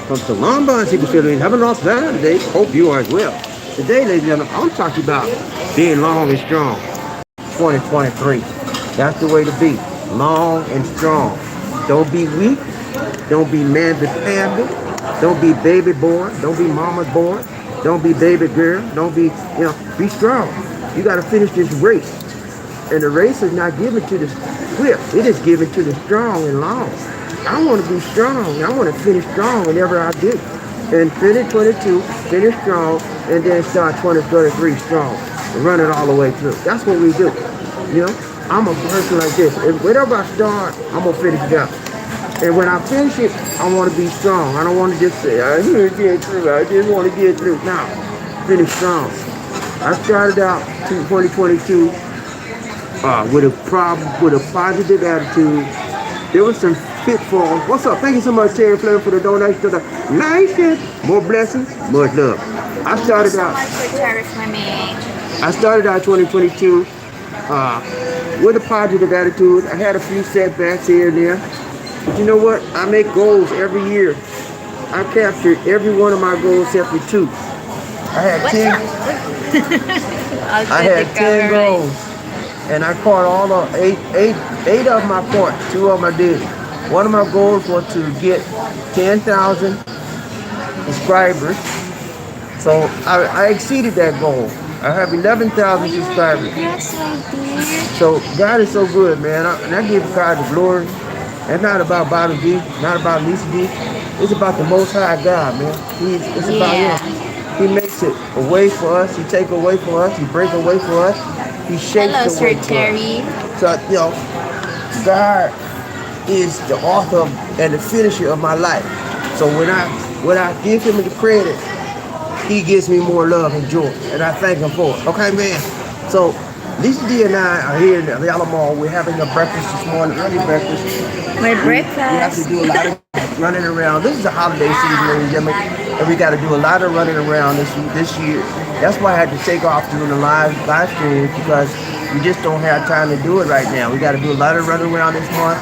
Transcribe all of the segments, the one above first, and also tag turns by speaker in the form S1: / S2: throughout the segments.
S1: From Salon Bond City, Philippine. Have a long time today. Hope you are as well. Today, ladies and gentlemen, I'm talking about being long and strong. 2023. That's the way to be. Long and strong. Don't be weak. Don't be man to family. Don't be baby boy. Don't be mama's boy. Don't be baby girl. Don't be, be strong. You got to finish this race. And the race is not given to the swift. It is given to the strong and long. I want to be strong. I want to finish strong whenever I do. And finish 22, finish strong, and then start 2023 strong. And run it all the way through. That's what we do. I'm a person like this. And whenever I start, I'm going to finish it out. And when I finish it, I want to be strong. I don't want to just say, I need to get through. I just want to get through. Now, finish strong. I started out 2022 with a positive attitude. There was some pitfalls. What's up? Thank you so much, Terry Flair, for the donation to the nation. More blessings, much love. I started out. I started out 2022 with a positive attitude. I had a few setbacks here and there, but you know what? I make goals every year. I captured every one of my goals except for 2. I had 10. I had 10 goals, and I caught all of 8 of my points. 2 of them I did. One of my goals was to get 10,000 subscribers. So I exceeded that goal. I have 11,000 subscribers.
S2: Yes, I did.
S1: So God is so good, man. And I give God the glory. It's not about BobbieD, not about Lisa D. It's about the Most High God, man. It's about Him. He makes it a way for us. He take away for us. He break away for us. He shapes the way for us. So, God is the author and the finisher of my life. So when I give Him the credit, He gives me more love and joy, and I thank Him for it. Okay, man. So Lisa D and I are here in the Alamo. We're having a breakfast this morning, early breakfast.
S2: My breakfast.
S1: We have to do a lot of running around. This is a holiday season, ladies and gentlemen, and we got to do a lot of running around this year. That's why I had to take off doing the live stream, because we just don't have time to do it right now. We got to do a lot of running around this month.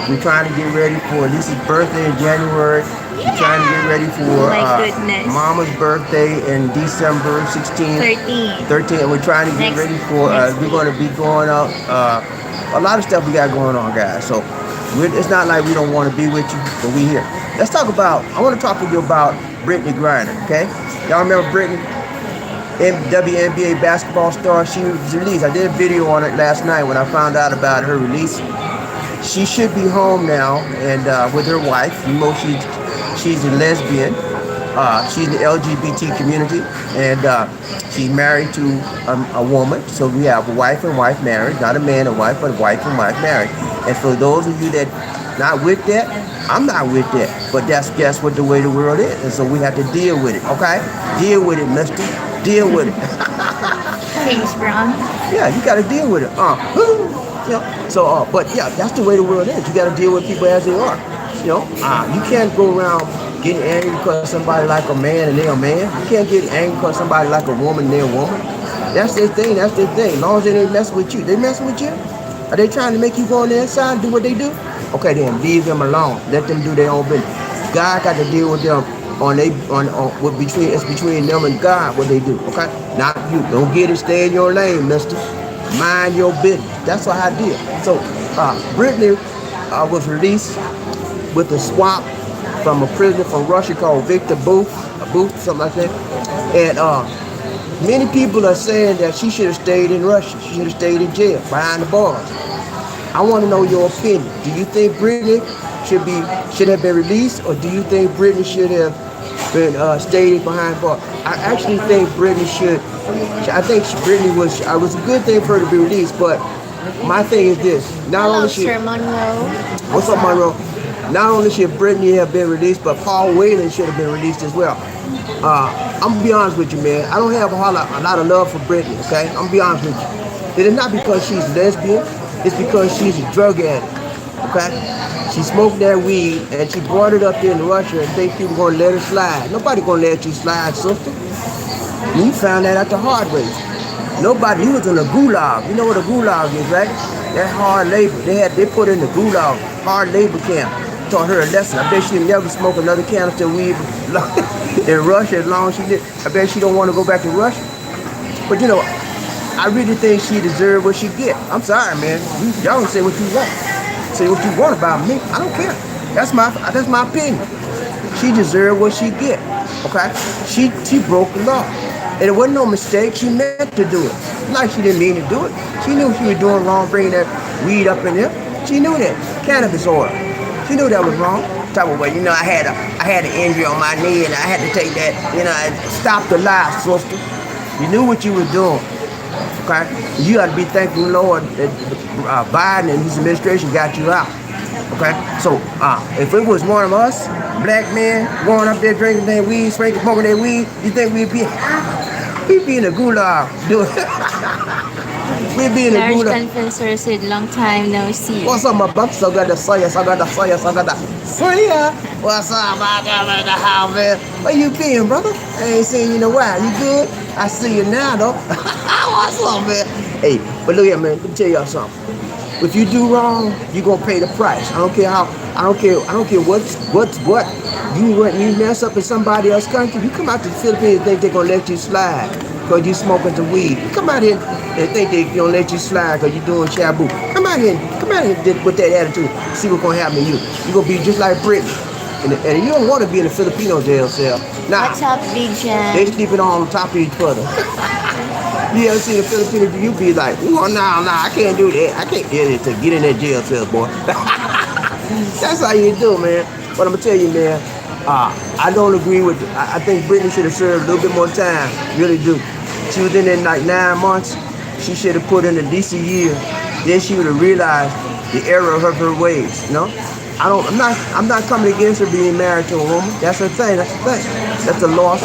S1: We're trying to get ready for Lisa's birthday in January. We're trying to get ready for Mama's birthday in December 16th. 13. And we're trying to get ready for, we're going to be going up, a lot of stuff we got going on, guys. So it's not like we don't want to be with you, but we here. Let's talk about, I want to talk to you about Brittney Griner, okay? Y'all remember Brittney? WNBA basketball star. She was released. I did a video on it last night when I found out about her release. She should be home now and with her wife. You know, she's a lesbian. She's in the LGBT community, and she's married to a woman. So we have a wife and wife marriage, not a man and wife, but wife and wife marriage. And for those of you that not with that, I'm not with that. But that's what the way the world is, and so we have to deal with it. Okay, deal with it, mister. Deal with it.
S2: Thanks, Brown.
S1: Yeah, you got to deal with it. So, but yeah, that's the way the world is. You got to deal with people as they are. You can't go around getting angry because somebody like a man and they're a man. You can't get angry because somebody like a woman and they're a woman. That's their thing. That's their thing. As long as they ain't messing with you, they messing with you. Are they trying to make you go on the inside and do what they do? Okay, then leave them alone. Let them do their own business. God got to deal with them. It's between them and God what they do, okay? Not you. Don't get it. Stay in your lane, mister. Mind your business. That's what I did. So, Brittney was released with a swap from a prisoner from Russia called Victor Booth, something like that. And many people are saying that she should have stayed in Russia. She should have stayed in jail, behind the bars. I want to know your opinion. Do you think Brittney should have been released, or do you think Brittney should have been stayed behind bars? I actually think Brittney should. I think Brittney was a good thing for her to be released, but my thing is this: not only should what's up, Monroe? Not only should Brittney have been released, but Paul Whelan should have been released as well. I'm gonna be honest with you, man. I don't have a lot of love for Brittney. Okay, I'm gonna be honest with you. It is not because she's lesbian. It's because she's a drug addict. Okay. She smoked that weed and she brought it up there in Russia and think people gonna let her slide. Nobody gonna let you slide, sister. You found that out the hard way. Nobody, you was in a gulag. You know what a gulag is, right? That hard labor. They put in the gulag, hard labor camp. taught her a lesson. I bet she'll never smoke another canister of weed in Russia as long as she did. I bet she don't want to go back to Russia. But you know, I really think she deserved what she get. I'm sorry, man. Y'all can say what you want. Say what you want about me. I don't care. That's my opinion. She deserved what she get. Okay? She broke the law. And it wasn't no mistake. She meant to do it. Like she didn't mean to do it. She knew she was doing wrong, bringing that weed up in there. She knew that. Cannabis oil. She knew that was wrong. Talk about, well, you know, I had an injury on my knee and I had to take that, you know, stop the lie, sister. You knew what you were doing. Okay? You got to be thankful, Lord, that Biden and his administration got you out. Okay? So, if it was one of us, black men, going up there drinking their weed, smoking their weed, you think we'd be in a gulag doing we'd be in a
S2: Large
S1: gulag.
S2: confessor said, long time no see.
S1: What's up, my bucks? I got the soya. What's up, I got in the house, man? Where you been, brother? I ain't seen you in a while. You good? I see you now, though. What's up, man? Hey, but look here, man. Let me tell y'all something. If you do wrong, you're gonna pay the price. I don't care what. You mess up in somebody else's country, you come out to the Philippines and think they're gonna let you slide because you smoking some weed. You come out here and think they're gonna let you slide because you're doing shabu. Come out here with that attitude. See what's gonna happen to you. You're gonna be just like Brittney. And you don't want to be in a Filipino jail cell. Nah,
S2: What's up, Big Jan?
S1: they sleeping on top of each other. You ever see the Filipino, you be like, oh, no, I can't do that. I can't get it to get in that jail cell, boy. That's how you do, man. But I'm going to tell you, man, I don't agree with, I think Brittney should have served a little bit more time. Really do. She was in there like 9 months. She should have put in at least a year. Then she would have realized the error of her ways, you know? I'm not coming against her being married to a woman. That's her thing. That's the law.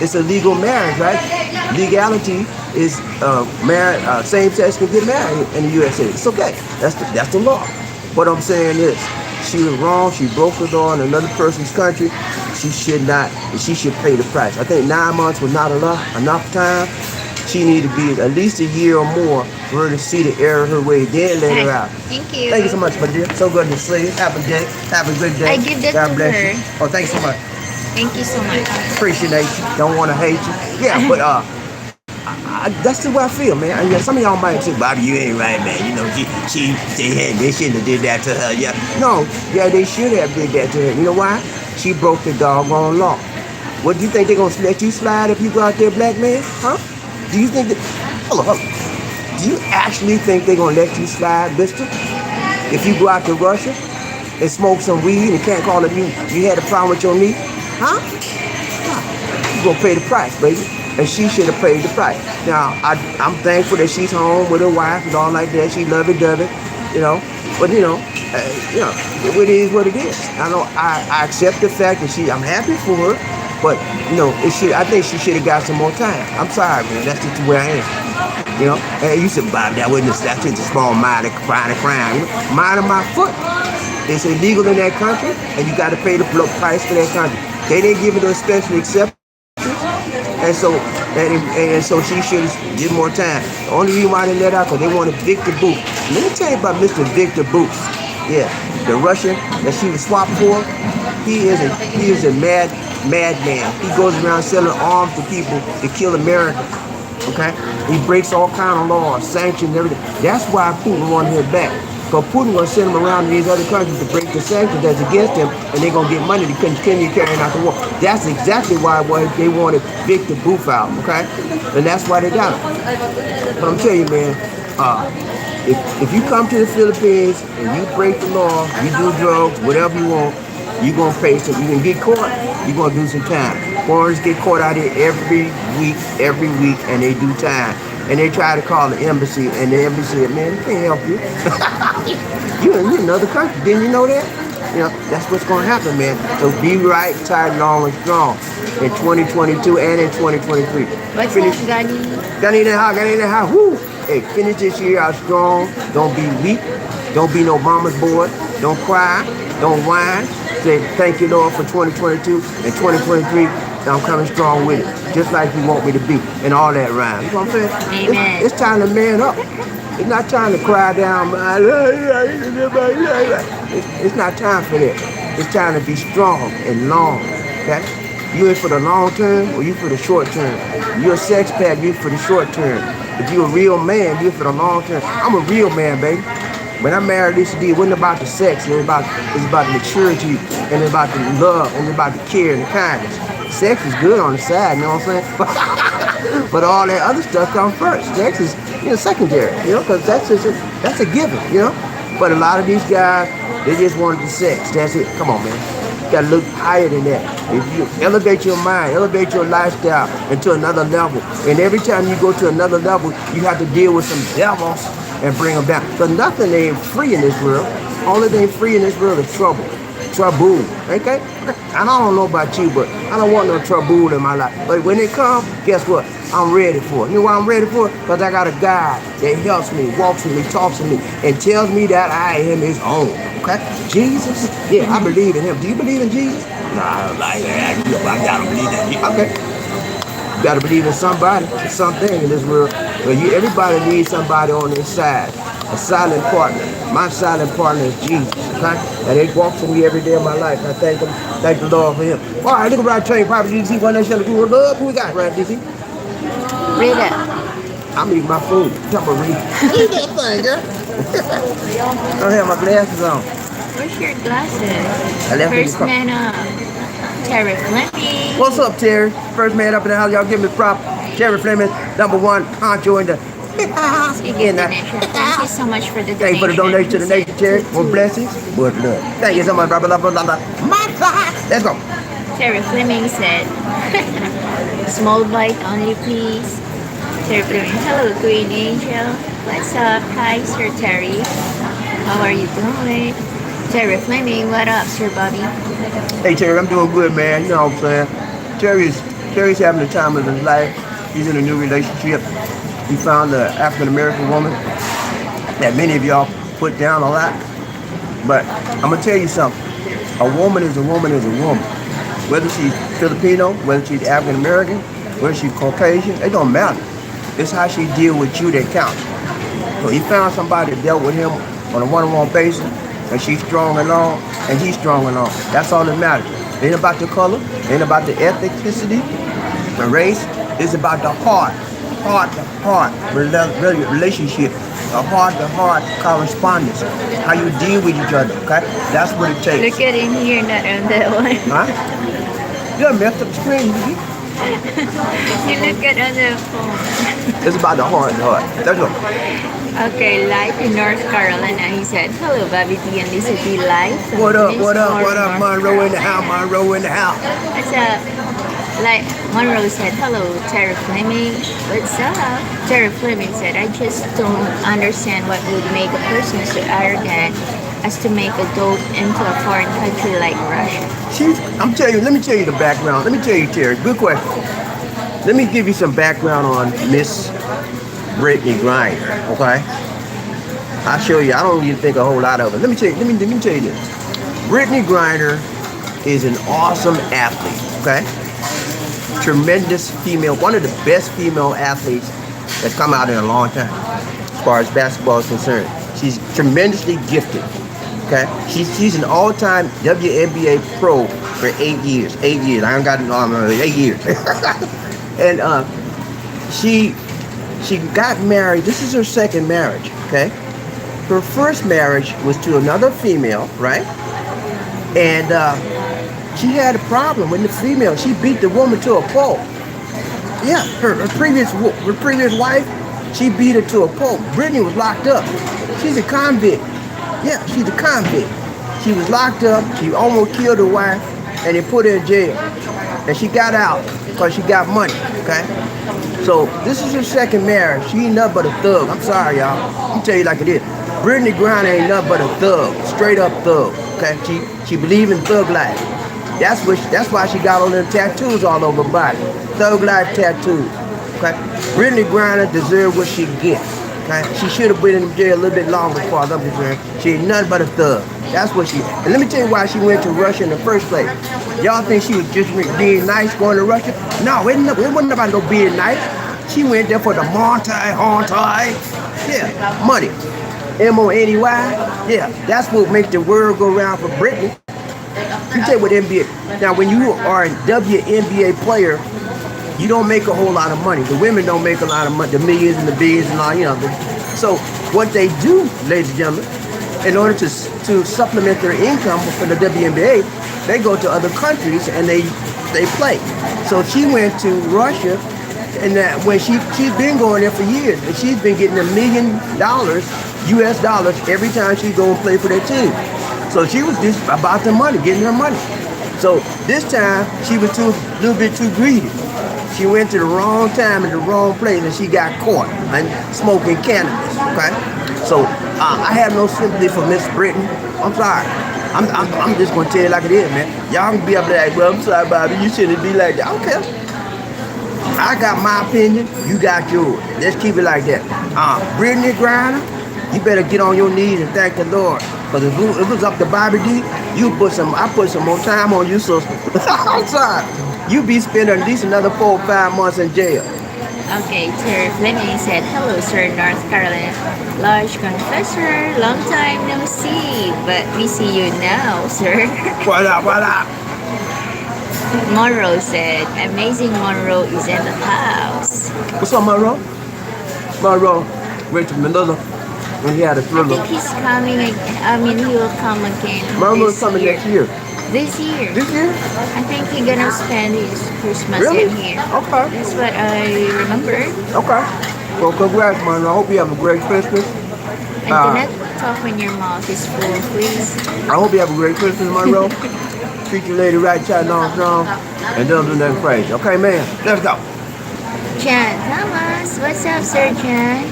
S1: It's a legal marriage, right? Legality is same sex can get married in the USA. It's okay. That's the law. What I'm saying is, she was wrong. She broke the law in another person's country. She should not. She should pay the price. I think 9 months was not enough time. She needed to be at least a year or more for her to see the error of her way, then let her out.
S2: Thank you.
S1: Thank you so much, my dear. So good to see you. Have a good day.
S2: I give that
S1: God
S2: to
S1: bless
S2: her.
S1: you. Oh, thanks so much.
S2: Thank you so much.
S1: Appreciate you. Don't want to hate you. Yeah, but that's the way I feel, man. And, yeah, some of y'all might say, Bobby, you ain't right, man. You know, they shouldn't have did that to her. Yeah, no, yeah, they should have did that to her. You know why? She broke the doggone law. What do you think they're gonna let you slide if you go out there, black man? Huh? Do you think that? Hold on. Do you actually think they're gonna let you slide, mister? If you go out to Russia and smoke some weed and can't call it you had a problem with your knee? Huh? You're gonna pay the price, baby. And she should have paid the price. Now, I'm thankful that she's home with her wife and all like that. She lovey-dovey, you know. But you know, it is what it is. I accept the fact that I'm happy for her, but you know, I think she should have got some more time. I'm sorry, man. That's just where I am. You know, and you said, Bob, that's just a small minor crime. Minding my foot. It's illegal in that country, and you got to pay the price for that country. They didn't give it a special exception, and so she should have did more time. The only reason why they let out because they wanted Victor Booth. Let me tell you about Mr. Victor Booth. Yeah, the Russian that she was swapped for. He is a madman. He goes around selling arms to people to kill Americans. Okay, he breaks all kind of laws, sanctions, everything. That's why Putin wanted him back. Because Putin gonna send him around to these other countries to break the sanctions that's against him, and they're gonna get money to continue carrying out the war. That's exactly why they wanted Victor Booth out. Okay, and that's why they got him. But I'm telling you, man, if you come to the Philippines and you break the law, you do drugs, whatever you want, you're gonna pay some. You can get caught, you're gonna do some time. Foreigners get caught out here every week, and they do time. And they try to call the embassy, and the embassy said, man, we can't help you. You're in another country. Didn't you know that? You know, that's what's going to happen, man. So be right, tight, long, and strong in 2022 and in 2023.
S2: What's up, Gani?
S1: Gani, woo! Hey, finish this year out strong. Don't be weak. Don't be no mama's boy. Don't cry. Don't whine. Say, thank you, Lord, for 2022 and 2023. I'm coming strong with it, just like you want me to be, and all that rhymes. You know what I'm saying?
S2: Amen.
S1: It's time to man up. It's not time to cry down. It's not time for that. It's time to be strong and long. Okay? You in for the long term or you for the short term? You a sex pack, you for the short term. If you a real man, you for the long term. I'm a real man, baby. When I married Lisa D, it wasn't about the sex, it's about the maturity, and it's about the love, and it's about the care and the kindness. Sex is good on the side, you know what I'm saying? But all that other stuff comes first. Sex is, secondary, because that's a given, But a lot of these guys, they just wanted the sex. That's it. Come on, man. You gotta look higher than that. If you elevate your mind, elevate your lifestyle into another level, and every time you go to another level, you have to deal with some devils and bring them down. But nothing ain't free in this world. Only thing free in this world is trouble. Trouble. Okay? And I don't know about you, but I don't want no trouble in my life. But when it comes, guess what? I'm ready for it. You know why I'm ready for it? Because I got a guy that helps me, walks with me, talks to me, and tells me that I am his own. Okay? Jesus? Yeah, I believe in him. Do you believe in Jesus? No, I don't like that. I gotta believe in Jesus. Okay. You gotta believe in somebody, something in this world. But everybody needs somebody on their side. A silent partner. My silent partner is Jesus. Okay? And he walks with me every day of my life. I thank the Lord for him. All right, look at right train, Property DC, one nation of people love. Who we got, right, DC?
S2: Rita.
S1: I'm eating my food. Talk about Rita. Eat that thing, girl. I don't have my glasses on.
S2: Where's your glasses?
S1: I left
S2: First man up. Terry Fleming.
S1: What's up, Terry? First man up in the house. Y'all give me prop. Terry Fleming, #1 honcho in the house. Again,
S2: Thank you so much for the donation.
S1: Thank you for the donation to the nation, Terry. More blessings, more love. Thank you so much. Blah, blah, blah, blah, blah. My God. Let's go.
S2: Terry Fleming said, small bite only, please. Terry Fleming, hello, Queen Angel. What's up? Hi, Sir Terry. How are you doing? Terry Fleming, what up, Sir Bobby?
S1: Hey, Terry, I'm doing good, man. You know what I'm saying? Terry's having the time of his life. He's in a new relationship. He found an African-American woman that many of y'all put down a lot. But I'm going to tell you something. A woman is a woman is a woman. Whether she's Filipino, whether she's African-American, whether she's Caucasian, it don't matter. It's how she deal with you that counts. So he found somebody that dealt with him on a one-on-one basis, and she's strong and all, and he's strong and all. That's all that matters. It ain't about the color, it ain't about the ethnicity, the race. It's about the heart-to-heart relationship, a heart-to-heart correspondence, how you deal with each other, okay? That's what it takes.
S2: Look at in here, not on that one.
S1: Huh? You done messed up the screen, baby.
S2: You look at on the phone.
S1: It's about the heart-to-heart. Let's go.
S2: Okay, live in North Carolina. He said, hello, BobbieD and Lisa D live.
S1: What up, Monroe in the house, Monroe in the house.
S2: What's up? Like Monroe said, hello, Terry Fleming. What's up? Terry Fleming said, I just don't understand what would make a person so arrogant as to make a dope into a foreign country like Russia.
S1: Let me tell you the background. Let me tell you, Terry, good question. Let me give you some background on Miss Brittney Griner, okay? I'll show you. I don't even think a whole lot of it. Let me tell you this. Brittney Griner is an awesome athlete, okay? Tremendous female, one of the best female athletes that's come out in a long time as far as basketball is concerned. She's tremendously gifted, okay? She's an all-time WNBA pro for 8 years. 8 years. I haven't gotten 8 years. And she got married. This is her second marriage, okay? Her first marriage was to another female, right? And she had a problem with the female. She beat the woman to a pulp. Yeah, her previous wife, she beat her to a pulp. Brittney was locked up. She's a convict. Yeah, she's a convict. She was locked up. She almost killed her wife, and they put her in jail. And she got out because she got money, okay? So this is her second marriage. She ain't nothing but a thug. I'm sorry, y'all. I'm tell you like it is. Brittney Griner ain't nothing but a thug, straight up thug. Okay, she believe in thug life. That's why she got all them tattoos all over her body. Thug life tattoos. Okay, Brittney Griner deserves what she gets. Okay, she should have been in jail a little bit longer as far as I'm concerned. She ain't nothing but a thug. That's what she. And let me tell you why she went to Russia in the first place. Y'all think she was just being nice going to Russia? No, it wasn't about no being nice. She went there for the Monty. Yeah, money. M-O-N-E-Y. Yeah, that's what makes the world go round for Brittney. You take what NBA. Now, when you are a WNBA player, you don't make a whole lot of money. The women don't make a lot of money, the millions and the billions and all, you know. So what they do, ladies and gentlemen, in order to supplement their income for the WNBA, they go to other countries and they play. So she went to Russia, and that when she's been going there for years, and she's been getting $1 million US dollars every time she go and play for their team. So she was just about the money, getting her money. So this time she was a little bit too greedy. She went to the wrong time in the wrong place, and she got caught and smoking cannabis. Okay, so I have no sympathy for Miss Brittney. I'm sorry. I'm just gonna tell you like it is, man. Y'all can be up there like, well, I'm sorry, Bobby. You shouldn't be like that. I don't care. I got my opinion. You got yours. Let's keep it like that. Brittney Griner, you better get on your knees and thank the Lord. Because if it was up to BobbieD, I put some more time on you, sister. I'm sorry. You be spending at least another 4 or 5 months in jail.
S2: Okay, Terry Fleming said, hello, sir, North Carolina. Large confessor, long time no see, but we see you now, sir.
S1: What up, what up?
S2: Monroe said, amazing Monroe is in the house.
S1: What's up, Monroe? Monroe went to Manila when he had a
S2: I
S1: thriller.
S2: think he's coming again. He will come again.
S1: Monroe's coming next year.
S2: This year.
S1: This year?
S2: I think he's gonna spend his Christmas
S1: Really?
S2: in here.
S1: Okay.
S2: That's what I remember.
S1: Okay. Well, congrats, Monroe. I hope you have a great Christmas.
S2: And do not talk when your mouth is full, please.
S1: I hope you have a great Christmas, Monroe. Treat your lady right, chatting on strong, and don't do nothing crazy. Okay, man? Let's go.
S2: John Thomas, what's up, Sir John?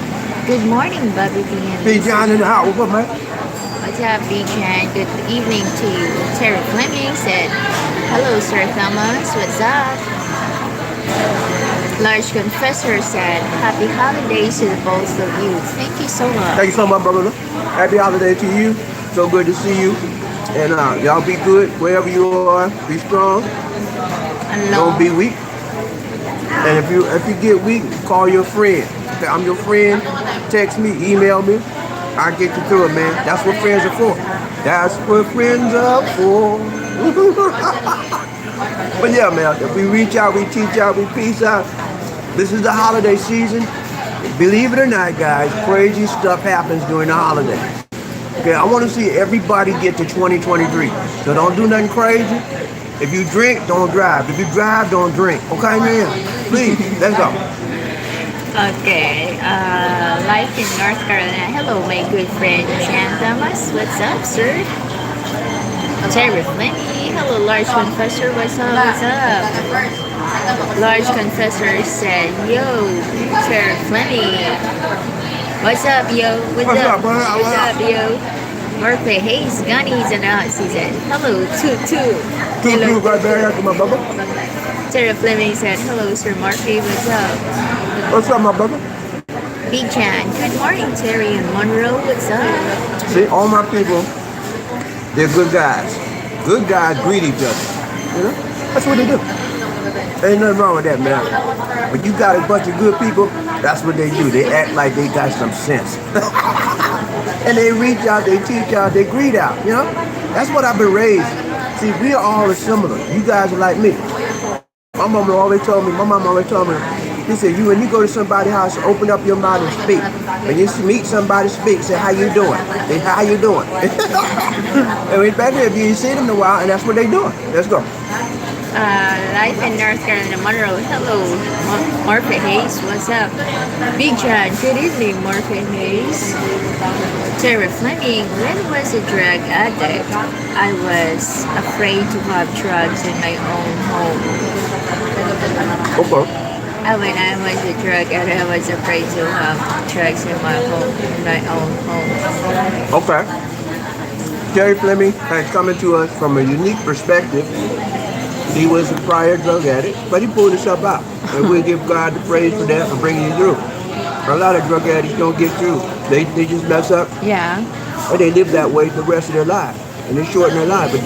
S2: Good morning, BobbieD.
S1: Hey, John in the house. What's up, man?
S2: What's up, B. John? Good evening to you. Terry Fleming said, hello, Sir Thomas. What's up? Large Confessor said, happy holidays to the both of you. Thank you so much.
S1: Thank you so much, brother. Happy holiday to you. So good to see you. And y'all be good wherever you are. Be strong. Don't be weak. And if you get weak, call your friend. Okay, I'm your friend. Text me, email me. I'll get you through it, man. That's what friends are for. That's what friends are for. But yeah, man, if we reach out, we teach out, we peace out. This is the holiday season. Believe it or not, guys, crazy stuff happens during the holidays. Okay, I want to see everybody get to 2023. So don't do nothing crazy. If you drink, don't drive. If you drive, don't drink. Okay, man? Please, let's go.
S2: Okay, life in North Carolina. Hello, my good friend Jan Thomas. What's up, sir? Terry Fleming. Hello, Large Confessor. What's up? What's up? Large Confessor said, yo, Terry Fleming. What's up, yo? What's up? What's up, yo? Murphy Hayes Gunny's in the house. He said, hello, Toot.
S1: Hello, right there after my brother.
S2: Terry Fleming said, hello, Sir Murphy. What's up?
S1: What's up, my brother?
S2: Big Chan. Good morning, Terry and Monroe. What's up?
S1: See, all my people, they're good guys. Good guys greet each other. You know? That's what they do. Ain't nothing wrong with that, man. But you got a bunch of good people, that's what they do. They act like they got some sense. And they reach out, they teach out, they greet out, you know? That's what I've been raised. See, we are all similar. You guys are like me. My mama always told me, he said, when you go to somebody's house, open up your mouth and speak. When you meet somebody, speak. Say, how you doing? Say, how you doing? And we back there, if you ain't seen them in a while, and that's what they doing. Let's go.
S2: Life in North Carolina, Monroe. Hello, Murphy Hayes. What's up? Big John. Good evening, Murphy Hayes. Terry Fleming. When was a drug addict, I was afraid to have drugs in my own home.
S1: Okay.
S2: When I was a drug addict, I was afraid to have drugs in my own home.
S1: Okay. Terry Fleming has coming to us from a unique perspective. He was a prior drug addict, but he pulled himself out. And we give God the praise for that for bringing you through. A lot of drug addicts don't get through. They just mess up.
S2: Yeah.
S1: Or they live that way the rest of their lives. And they shorten their life. But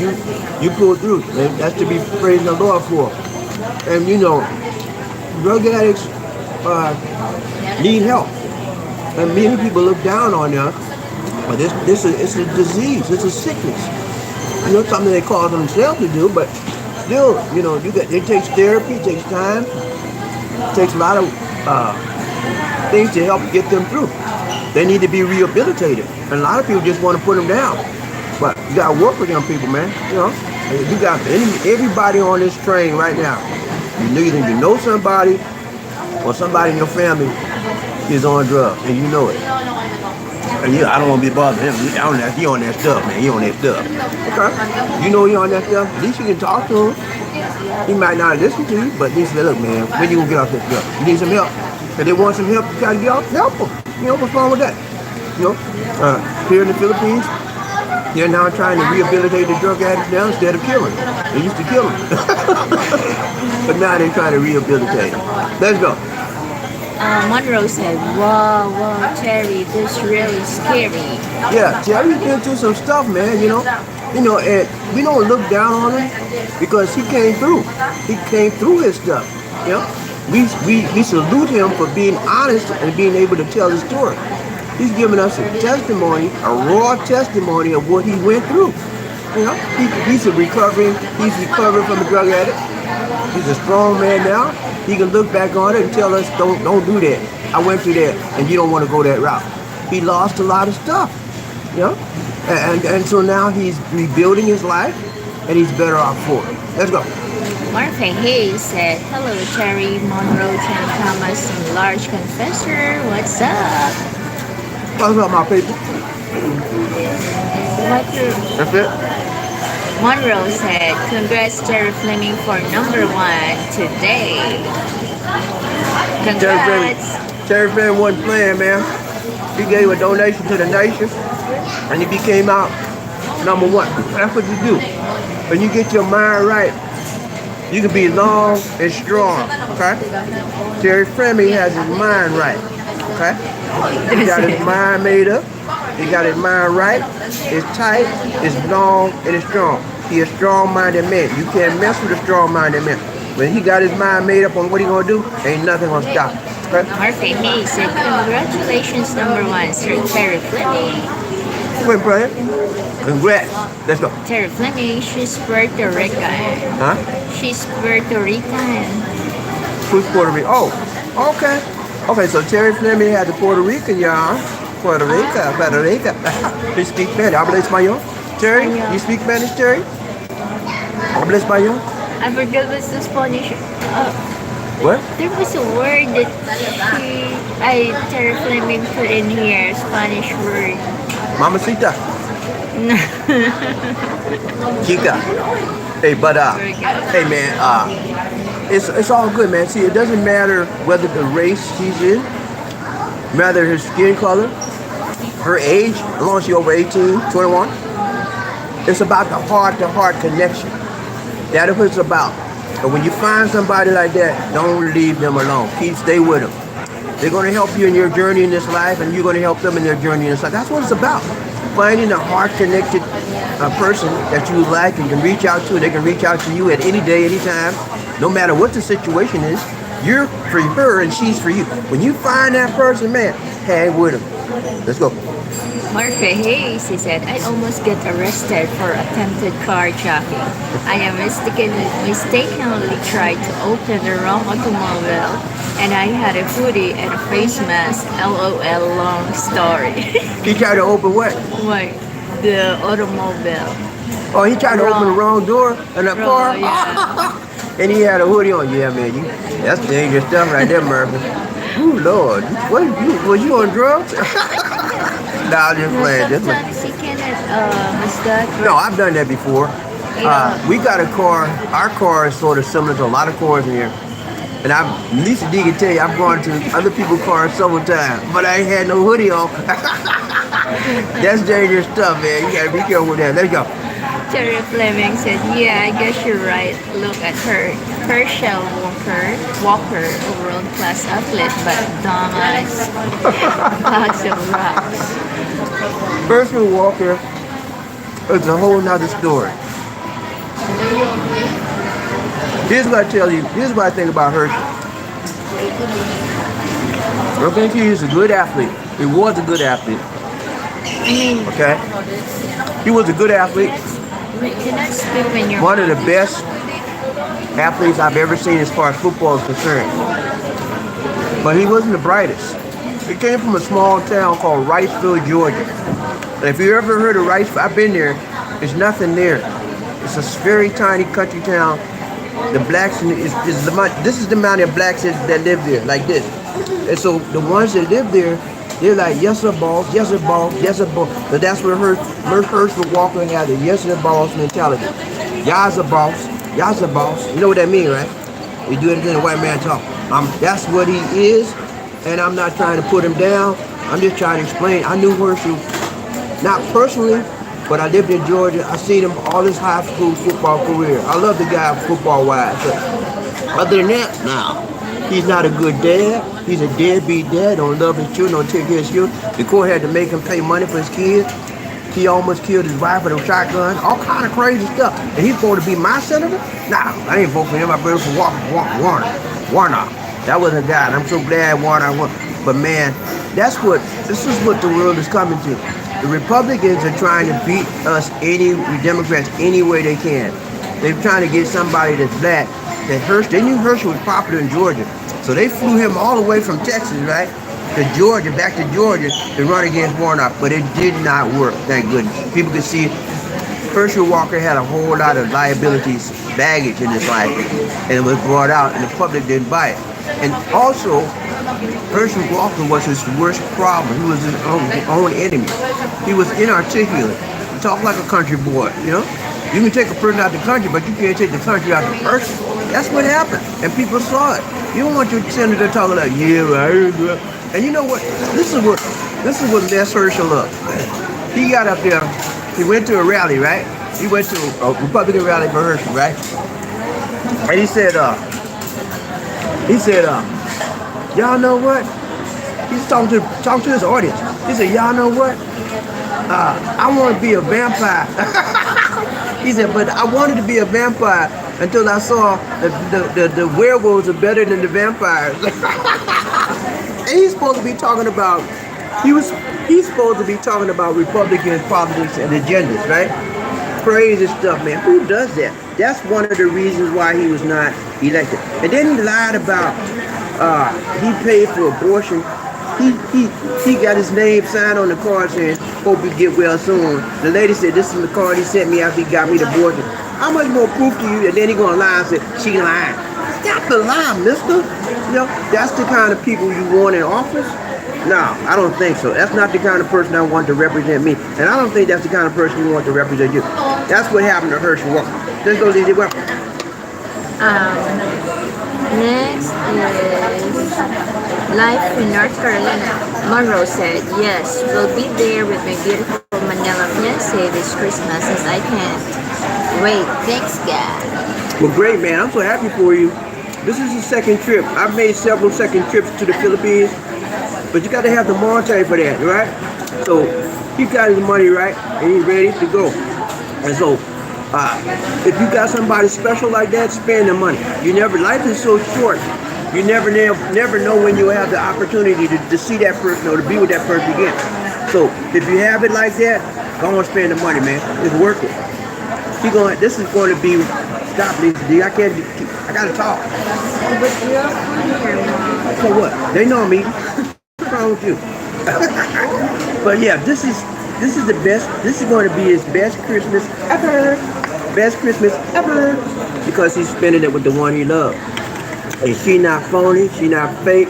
S1: you pulled through. And that's to be praising the Lord for. And you know, drug addicts need help. And many people look down on them. But it's a disease. It's a sickness. You know, something they cause themselves to do, but still, you know, it takes therapy, it takes time, it takes a lot of things to help get them through. They need to be rehabilitated. And a lot of people just want to put them down. But you got to work with them people, man. You know, you got everybody on this train right now. You know somebody or somebody in your family is on drugs, and you know it. And I don't want to be bothering him. He on that stuff, man. He on that stuff. Okay. You know he on that stuff. At least you can talk to him. He might not listen to you, but at least say, look, man, when you gonna get off that stuff? You need some help. If they want some help, you try to get off, help them. You know, what's wrong with that? You know, here in the Philippines, they're now trying to rehabilitate the drug addicts now instead of killing them. They used to kill them. But now they're trying to rehabilitate them. Let's go.
S2: Monroe said, wow, Terry, this really scary.
S1: Yeah, Terry's been through some stuff, man, you know, and we don't look down on him because he came through. He came through his stuff, you know. We salute him for being honest and being able to tell his story. He's giving us a testimony, a raw testimony of what he went through. You know, he's recovering from a drug addict. He's a strong man now. He can look back on it and tell us, don't do that. I went through that, and you don't want to go that route. He lost a lot of stuff, you know, and so now he's rebuilding his life, and he's better off for it. Let's go.
S2: Martha Hayes said, hello, Terry, Monroe, Chen Thomas, and Large Confessor. What's up?
S1: What's up, my people? That's it?
S2: Monroe said, congrats, Terry Fleming, for #1 today. Congrats.
S1: Terry Fleming wasn't playing, man. He gave a donation to the nation, and he became out #1. That's what you do. When you get your mind right, you can be long and strong, okay? Terry Fleming has his mind right, okay? He got his mind made up. He got his mind right. It's tight, it's long, and it's strong. He a strong-minded man. You can't mess with a strong-minded man. When he got his mind made up on what he gonna do, ain't nothing gonna stop him. Okay?
S2: Martha Hayes said, congratulations, #1, Sir Terry Fleming.
S1: Wait, brother. Congrats. Let's go.
S2: Terry Fleming, she's Puerto Rican.
S1: Huh?
S2: She's Puerto Rican.
S1: Who's Puerto Rican? Oh, okay. Okay, so Terry Fleming has a Puerto Rican, y'all. Puerto Rica. You speak Spanish. ¿Habla español? Terry, you speak Spanish, Terry? ¿Habla español?
S2: I forgot what's the Spanish.
S1: What?
S2: There was a word that Terry Fleming put in here, Spanish word.
S1: Mamacita. Chica. Hey, but hey man, it's all good, man. See, it doesn't matter whether the race she's in, matter her skin color, her age, as long as she's over 18, 21. It's about the heart-to-heart connection. That's what it's about. But when you find somebody like that, don't leave them alone. Stay with them. They're going to help you in your journey in this life, and you're going to help them in their journey in this life. That's what it's about. Finding a heart-connected person that you like and can reach out to. They can reach out to you at any day, any time, no matter what the situation is. You're for her and she's for you. When you find that person, man, hang with them. Let's go.
S2: Martha Hayes, he said, I almost get arrested for attempted carjacking. I am mistakenly tried to open the wrong automobile, and I had a hoodie and a face mask. LOL, long story.
S1: He tried to open what?
S2: What? The automobile.
S1: Oh, he tried to open the wrong door in the car?
S2: Yeah.
S1: And he had a hoodie on. Yeah, man, that's dangerous stuff right there, Murphy. Ooh, Lord. Was you on drugs? Nah, I'm just playing.
S2: Sometimes he cannot
S1: No, I've done that before. We got a car. Our car is sort of similar to a lot of cars in here. And Lisa D can tell you, I've gone to other people's cars several times, but I ain't had no hoodie on. That's dangerous stuff, man. You gotta be careful with that. Let's go.
S2: Terry Fleming said, yeah, I guess you're right. Look at her. Herschel Walker, world-class athlete, but dumbass. Bags of rocks.
S1: Herschel Walker is a whole nother story. Here's what I tell you. Here's what I think about Herschel. I think he is a good athlete. He was a good athlete. Okay? He was a good athlete.
S2: You cannot speak when you're
S1: One of the best athletes I've ever seen as far as football is concerned. But he wasn't the brightest. He came from a small town called Riceville, Georgia. And if you ever heard of Riceville, I've been there. There's nothing there. It's a very tiny country town. The blacks, this is the amount of blacks that live there, like this. And so the ones that live there, they're like, yes sir boss, yes sir boss, yes sir boss. But that's where Herschel Walker had the yes sir boss mentality. Y'all's a boss, y'all's a boss. You know what that means, right? You do anything a white man talk. That's what he is, and I'm not trying to put him down. I'm just trying to explain. I knew Herschel, not personally, but I lived in Georgia. I seen him all his high school football career. I love the guy football-wise. But other than that, no. He's not a good dad. He's a deadbeat dad. Don't love his children, don't take care of his children. The court had to make him pay money for his kids. He almost killed his wife with a shotgun. All kind of crazy stuff. And he's supposed to be my senator? Nah, I ain't vote for him. I voted for Warner. That was a guy, and I'm so glad Warner won. But man, this is what the world is coming to. The Republicans are trying to beat us, Democrats, any way they can. They're trying to get somebody that's black. They knew Herschel was popular in Georgia. So they flew him all the way from Texas, right, to Georgia, back to Georgia, to run against Warnock. But it did not work, thank goodness. People could see Herschel Walker had a whole lot of liabilities, baggage in his life, and it was brought out, and the public didn't buy it. And also, Herschel Walker was his worst problem. He was his own enemy. He was inarticulate. He talked like a country boy, you know? You can take a person out of the country, but you can't take the country out of the person. That's what happened, and people saw it. You don't want your senator talking like, yeah, right. And you know what? This is what messed Herschel up. He got up there. He went to a rally, right? He went to a Republican rally for Herschel, right? And he said, y'all know what? He's talking to his audience. He said, y'all know what? I want to be a vampire. He said, but I wanted to be a vampire until I saw the werewolves are better than the vampires. And he's supposed to be talking about, he's supposed to be talking about Republican politics and agendas, right? Crazy stuff, man. Who does that? That's one of the reasons why he was not elected. And then he lied about he paid for abortion. He got his name signed on the card saying, hope you get well soon. The lady said, this is the card he sent me after he got me the abortion. How much more proof do you? And then he gonna lie and say, she lying. Stop the lie, mister. You know, that's the kind of people you want in office? No, I don't think so. That's not the kind of person I want to represent me. And I don't think that's the kind of person you want to represent you. That's what happened to Herschel Walker. Let's go to the well.
S2: Next is Life in North Carolina. Monroe said, yes, we'll be there with my beautiful Manila fiancé this Christmas as I can't wait. Thanks, God.
S1: Well, great, man. I'm so happy for you. This is the second trip. I've made several second trips to the Philippines, but you got to have the monetary for that, right? So he got his money, right, and he's ready to go. And so if you got somebody special like that, spend the money. Life is so short. You never know when you'll have the opportunity to see that person or to be with that person again. So if you have it like that, go and spend the money, man. It's worth it. This is going to be, stop this, I gotta talk.
S2: But you're on here, Mom.
S1: So what? They know me. What's wrong with you? But yeah, this is the best. This is going to be his best Christmas ever. Best Christmas ever. Because he's spending it with the one he loves. And she not phony. She not fake.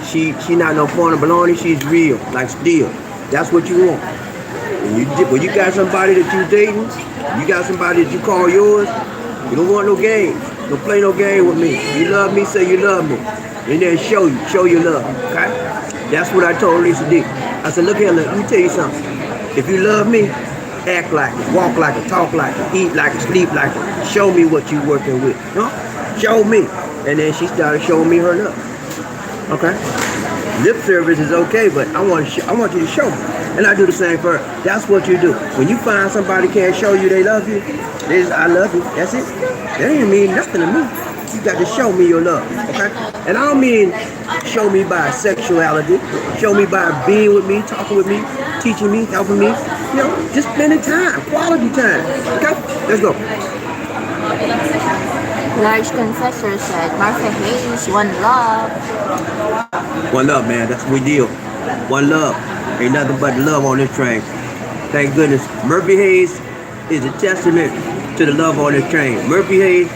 S1: She not no phony baloney. She's real, like steel. That's what you want. When you got somebody that you dating, you got somebody that you call yours, you don't want no games. Don't play no game with me. You love me, say you love me. And then show your love, okay? That's what I told Lisa D. I said, look here, let me tell you something. If you love me, act like it, walk like it, talk like it, eat like it, sleep like it. Show me what you working with, you know? Show me. And then she started showing me her love, okay? Lip service is okay, but I want you to show me. And I do the same for her. That's what you do. When you find somebody can't show you they love you, they just, I love you. That's it. That ain't mean nothing to me. You got to show me your love, okay? And I don't mean show me by sexuality. Show me by being with me, talking with me, teaching me, helping me. You know, just spending time, quality time, okay? Let's go.
S2: Large Confessor said, Martha Hayes, one love.
S1: One love, man. That's what we deal. One love. Ain't nothing but love on this train. Thank goodness. Murphy Hayes is a testament to the love on this train. Murphy Hayes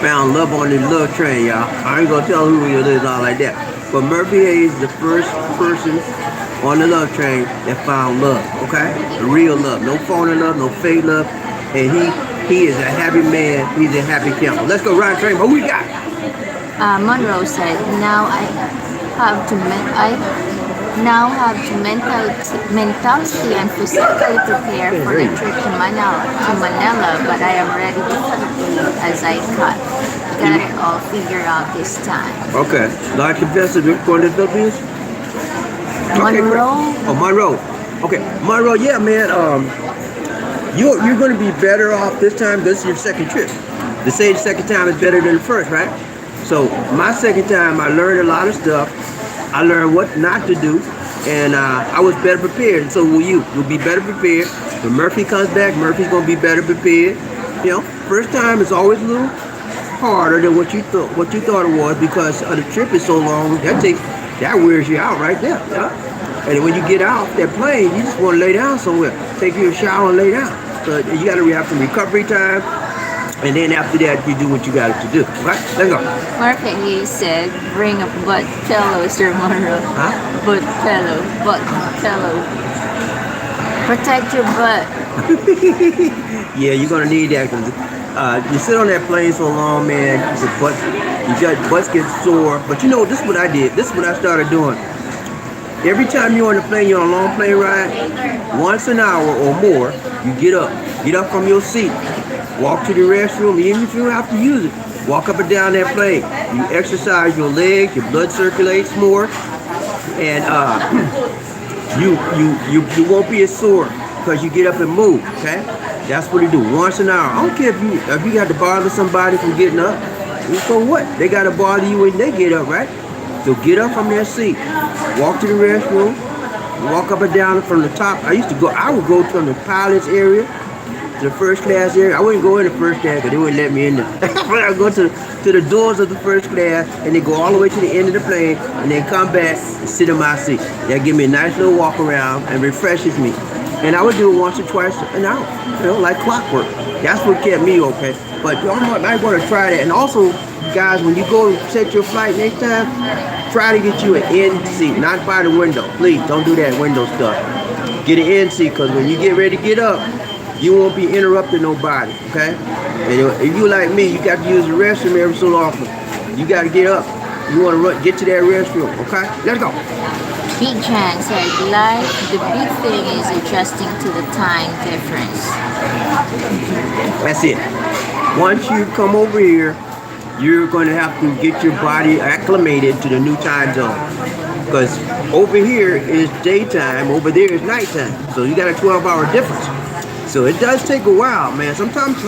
S1: found love on this love train, y'all. I ain't gonna tell who he is, all like that. But Murphy Hayes is the first person on the love train that found love, okay? The real love. No phony love, no fake love. And he is a happy man. He's a happy camper. Let's go ride train. What we got?
S2: Monroe said, now I have to mentally and physically prepare for the trip to Manila, but I am ready to Philippines as I got it all figured out this time.
S1: Okay. Large Confessor going to the Philippines?
S2: Monroe?
S1: Okay, oh, Monroe. Okay, Monroe, yeah, man. You're going to be better off this time. This is your second trip. They say the second time is better than the first, right? So my second time, I learned a lot of stuff. I learned what not to do, and I was better prepared. And so will you. You'll be better prepared. When Murphy comes back, Murphy's going to be better prepared. You know, first time is always a little harder than what you thought it was because the trip is so long. That wears you out right there. Yeah? And when you get out that plane, you just want to lay down somewhere. Take you a shower and lay down. So you got to have some recovery time. And then after that, you do what you got to do. Right? Let's go.
S2: Martha Hayes said, bring a butt pillow, Sir Monroe.
S1: Huh?
S2: Butt pillow. Protect your butt.
S1: Yeah, you're going to need that because you sit on that plane so long, man, your butts get sore. But you know, this is what I did. This is what I started doing. Every time you're on the plane, you're on a long plane ride, once an hour or more, you get up from your seat, walk to the restroom, even if you don't have to use it, walk up and down that plane. You exercise your legs, your blood circulates more, and you won't be as sore because you get up and move. Okay, that's what you do once an hour. I don't care if you got to bother somebody from getting up. So what? They got to bother you when they get up, right? So get up from their seat, walk to the restroom, walk up and down from the top. I would go from the pilot's area to the first class area. I wouldn't go in the first class because they wouldn't let me in there. But I would go to the doors of the first class and then go all the way to the end of the plane and then come back and sit in my seat. That give me a nice little walk around and refreshes me. And I would do it once or twice an hour, like clockwork. That's what kept me okay. But you might want to try that. And also, guys, when you go set your flight next time, try to get you an end seat, not by the window. Please, don't do that window stuff. Get an end seat, because when you get ready to get up, you won't be interrupting nobody, okay? And if you like me, you got to use the restroom every so often. You got to get up. You want to get to that restroom, okay? Let's go.
S2: Big Chan said, life, the big thing is adjusting to the time difference.
S1: That's it. Once you come over here, you're going to have to get your body acclimated to the new time zone. Because over here is daytime, over there is nighttime. So you got a 12-hour difference. So it does take a while, man. Sometimes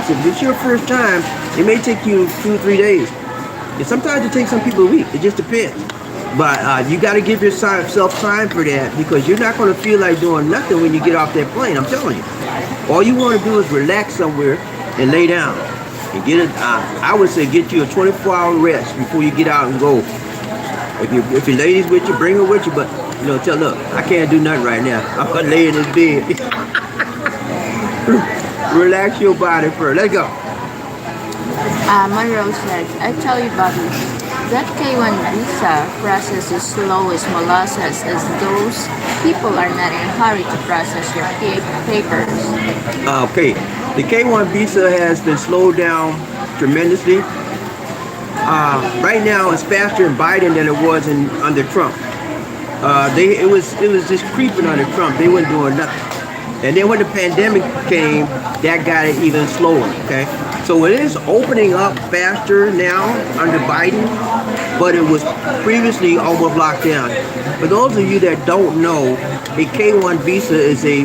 S1: if it's your first time, it may take you 2 or 3 days. And sometimes it takes some people a week. It just depends. But you got to give yourself time for that because you're not going to feel like doing nothing when you get off that plane. I'm telling you. All you want to do is relax somewhere and lay down. And get it. I would say get you a 24-hour rest before you get out and go. If your lady's with you, bring her with you. But tell her, look, I can't do nothing right now. I'm gonna lay in this bed. Relax your body first. Let's go.
S2: Monroe said, I tell you, Bobbie, that K1 visa process is slow as molasses, as those people are not in a hurry to process your papers.
S1: Okay. The K1 visa has been slowed down tremendously. Right now, it's faster in Biden than it was under Trump. It was just creeping under Trump. They weren't doing nothing. And then when the pandemic came, that got it even slower. Okay, so it is opening up faster now under Biden, but it was previously almost locked down. For those of you that don't know, a K1 visa is a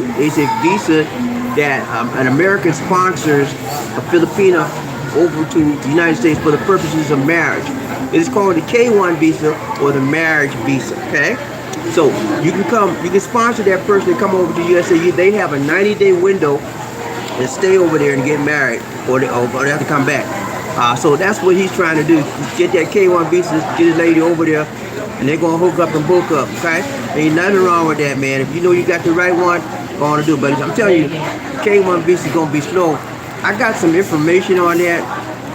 S1: visa that an American sponsors a Filipino over to the United States for the purposes of marriage. It is called the K1 visa or the marriage visa, okay? So you can sponsor that person to come over to USA. They have a 90-day window and stay over there and get married, or they have to come back. So that's what he's trying to do. Get that K1 visa, get his lady over there, and they're gonna hook up and book up. Okay? Ain't nothing wrong with that, man. If you know you got the right one, go on to do. But I'm telling you, K1 visa is gonna be slow. I got some information on that.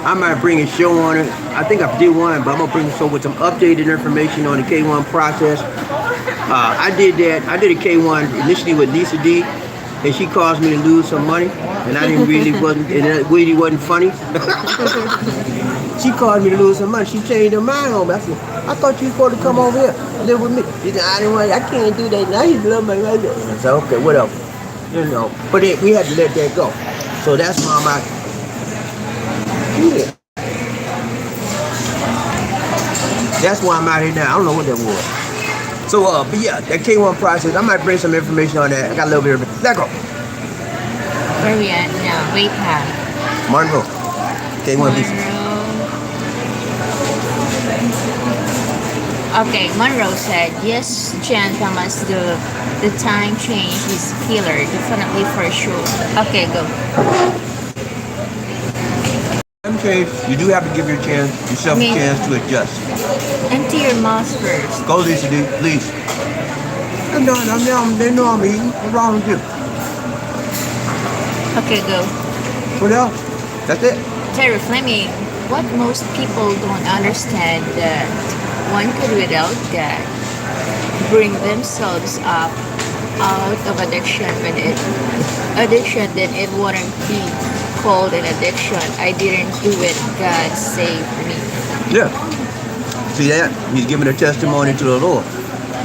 S1: I might bring a show on it. I think I did one, but I'm gonna bring a show with some updated information on the K1 process. I did that. I did a K1 initially with Lisa D, and she caused me to lose some money, and I didn't really wasn't, and it really wasn't funny. She caused me to lose some money. She changed her mind on me. I said, I thought you were supposed to come over here, live with me. She said, I can't do that. Now he's love my right there. I said, okay, whatever. You know, but we had to let that go. So that's why I'm out. Yeah. That's why I'm out here now. I don't know what that was. So, but yeah, that K1 process, I might bring some information on that. I got a little bit of it. Let's go.
S2: Where we at now? Wait,
S1: Monroe. K1 visa.
S2: Okay, Monroe said, yes, Jan Thomas, the time change is killer, definitely for sure. Okay, go.
S1: Time change, you do have to give yourself a chance to adjust.
S2: Empty your mouth first.
S1: Go, Lisa D, please. They know I'm eating. What's wrong with you?
S2: Okay, go.
S1: What else? That's it.
S2: Terry Fleming, what most people don't understand that one could without God bring themselves up out of addiction then it wouldn't be called an addiction. I didn't do it. God saved me.
S1: Yeah. See that? He's giving a testimony to the Lord.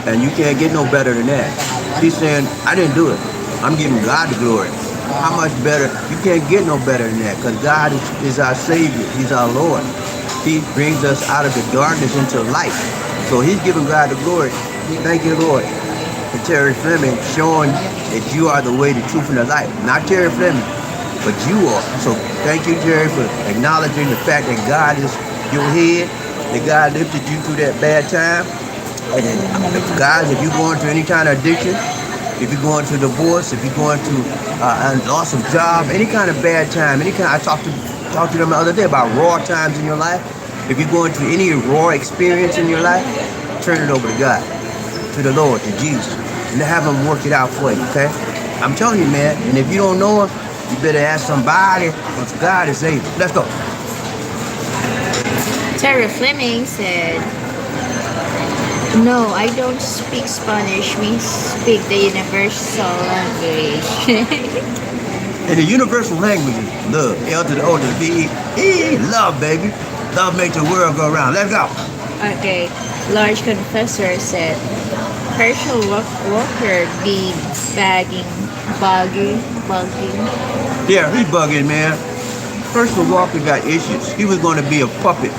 S1: And you can't get no better than that. He's saying, I didn't do it. I'm giving God the glory. How much better? You can't get no better than that, because God is our Savior. He's our Lord. He brings us out of the darkness into light. So he's giving God the glory. Thank you, Lord. And Terry Fleming showing that you are the way, the truth, and the light. Not Terry Fleming, but you are. So thank you, Terry, for acknowledging the fact that God is your head, that God lifted you through that bad time. And then, guys, if you're going through any kind of addiction, if you're going through divorce, if you're going through a loss of job, any kind of bad time, I talked to them the other day about raw times in your life. If you're going through any raw experience in your life, turn it over to God, to the Lord, to Jesus, and have him work it out for you, okay? I'm telling you, man, and if you don't know him, you better ask somebody, because God is able. Let's go.
S2: Terry Fleming said, no, I don't speak Spanish. We speak the universal language.
S1: And the universal language is love. L to the O to the B. Love, baby. Love makes the world go round. Let's go.
S2: Okay. Large Confessor said, Herschel Walker be bugging.
S1: Yeah, he's bugging, man. Herschel Walker got issues. He was going to be a puppet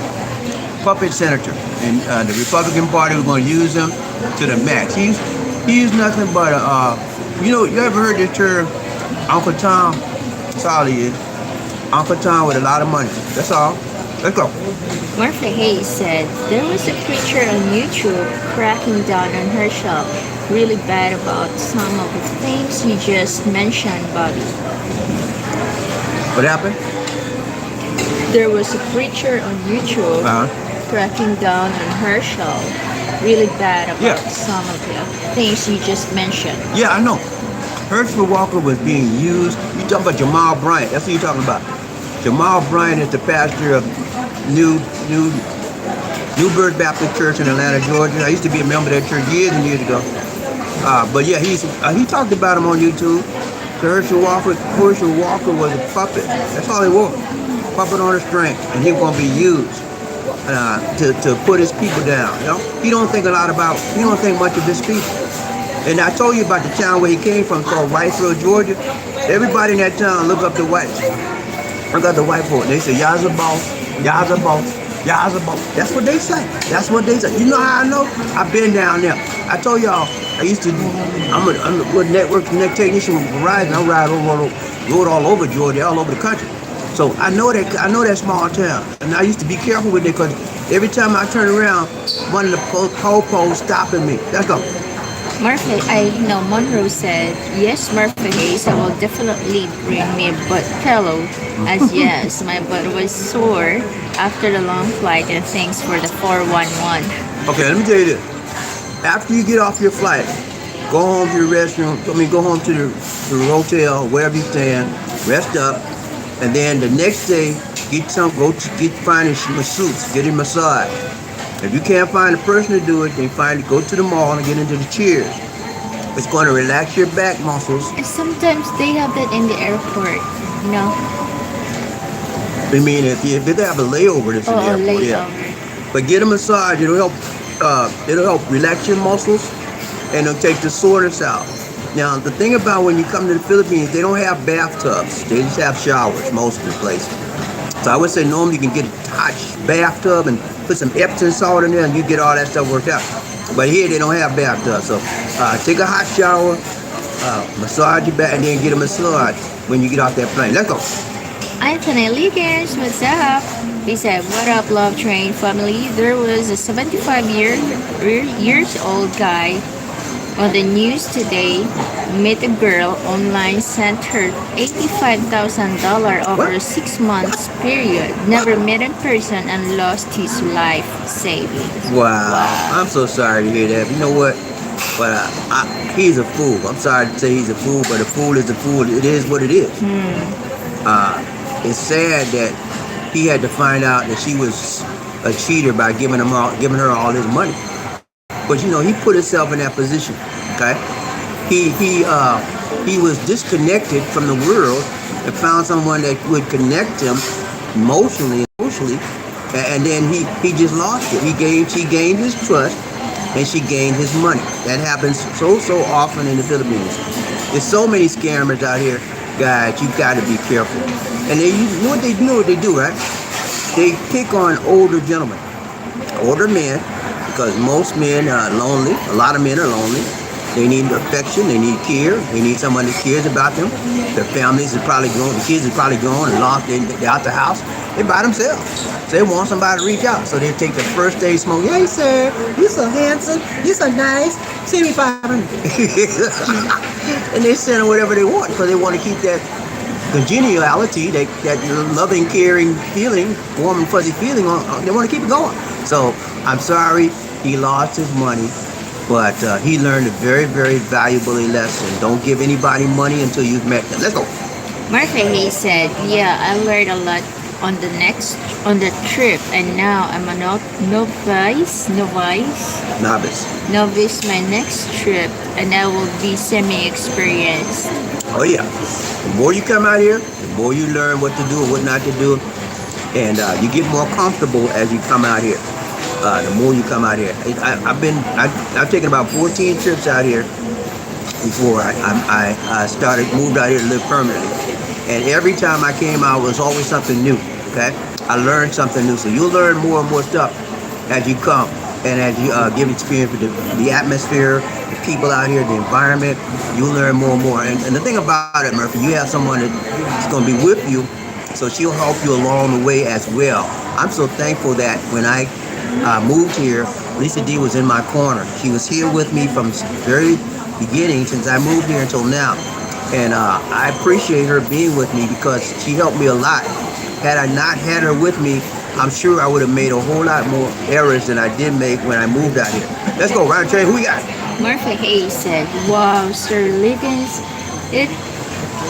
S1: senator, and the Republican Party was going to use him to the max. He's nothing but you ever heard the term Uncle Tom? That's all he is. Uncle Tom with a lot of money. That's all. Let's go.
S2: Murphy Hayes said, there was a preacher on YouTube cracking down on Herschel really bad about some of the things you just mentioned, Bobby.
S1: What happened?
S2: There was a preacher on YouTube cracking down on Herschel really bad about some of the things you just mentioned.
S1: Yeah, I know. Herschel Walker was being used. You talking about Jamal Bryant. That's what you're talking about. Jamal Bryant is the pastor of Newburgh Baptist Church in Atlanta, Georgia. I used to be a member of that church years and years ago. But yeah, he talked about him on YouTube. So Herschel Walker was a puppet. That's all he was. Puppet on a string, and he was going to be used to put his people down. You know, he don't think much of his people. And I told you about the town where he came from, called Whitesville, Georgia. Everybody in that town look up the whites. Look up the white folk. They say, "Y'all's a boss. Y'all's a boss. Y'all's a boss." That's what they say. That's what they say. You know how I know? I've been down there. I told y'all. I'm a network technician with Verizon. I ride all over Georgia, all over the country. So I know that small town, and I used to be careful with it because every time I turn around, one of the pole poles stopping me. Let's go.
S2: Murphy, I know Monroe said, yes, Murphy Hayes, I will definitely bring me a butt pillow. As yes, my butt was sore after the long flight and thanks for the 411.
S1: Okay, let me tell you this. After you get off your flight, go home to your restroom. Go home to the hotel, wherever you stand, rest up, and then the next day, find a masseuse, get a massage. If you can't find a person to do it, then go to the mall and get into the chairs. It's going to relax your back muscles.
S2: And sometimes they have that in the airport, you know?
S1: I mean, if they have a layover, that's in the airport,
S2: layover.
S1: yeah. But get a massage. It'll help relax your muscles, and it'll take the soreness out. Now, the thing about when you come to the Philippines, they don't have bathtubs. They just have showers most of the places. So I would say normally you can get a hot bathtub and put some Epsom salt in there and you get all that stuff worked out. But here they don't have bathtubs. So take a hot shower, massage your back, and then get a massage when you get off that plane. Let's go.
S2: Anthony Liggins, what's up? He said, what up, Love Train family? There was a 75 years old guy on the news today. Met a girl online, sent her $85,000 over a 6 months period. Never met in person and lost his life savings.
S1: Wow. I'm so sorry to hear that. But you know what? But he's a fool. I'm sorry to say he's a fool, but a fool is a fool. It is what it is. It's sad that he had to find out that she was a cheater by giving her all his money. But you know, he put himself in that position. Okay, he was disconnected from the world and found someone that would connect him emotionally, and then he just lost it. She gained his trust, and she gained his money. That happens so often in the Philippines. There's so many scammers out here, guys. You got to be careful. And you know what they do, right? They pick on older gentlemen, older men, because most men are lonely. A lot of men are lonely. They need affection. They need care. They need someone that cares about them. Their families are probably grown. The kids are probably grown and lost. They're out the house. They're by themselves. So they want somebody to reach out. So they take the first day smoke. Hey, sir, you so handsome. You so nice. Send me $500. And they send them whatever they want because they want to keep that congeniality, that loving, caring feeling, warm and fuzzy feeling. They want to keep it going. So I'm sorry he lost his money. But he learned a very, very valuable lesson. Don't give anybody money until you've met them. Let's go.
S2: Murphy Hayes said, yeah, I learned a lot on the trip, and now I'm a novice my next trip, and I will be semi-experienced.
S1: Oh yeah, the more you come out here, the more you learn what to do and what not to do, and you get more comfortable as you come out here. The more you come out here, I've taken about 14 trips out here before I moved out here to live permanently, and every time I came out, it was always something new. Okay, I learned something new. So you'll learn more and more stuff as you come, and as you give experience with the atmosphere, the people out here, the environment. You'll learn more and more. And the thing about it, Murphy, you have someone that's going to be with you, so she'll help you along the way as well. I'm so thankful that when I moved here, Lisa D was in my corner. She was here with me from the very beginning, since I moved here until now. And I appreciate her being with me because she helped me a lot. Had I not had her with me, I'm sure I would have made a whole lot more errors than I did make when I moved out here. Let's go, round train. Who we got?
S2: Murphy Hayes said, wow, Sir Liggins,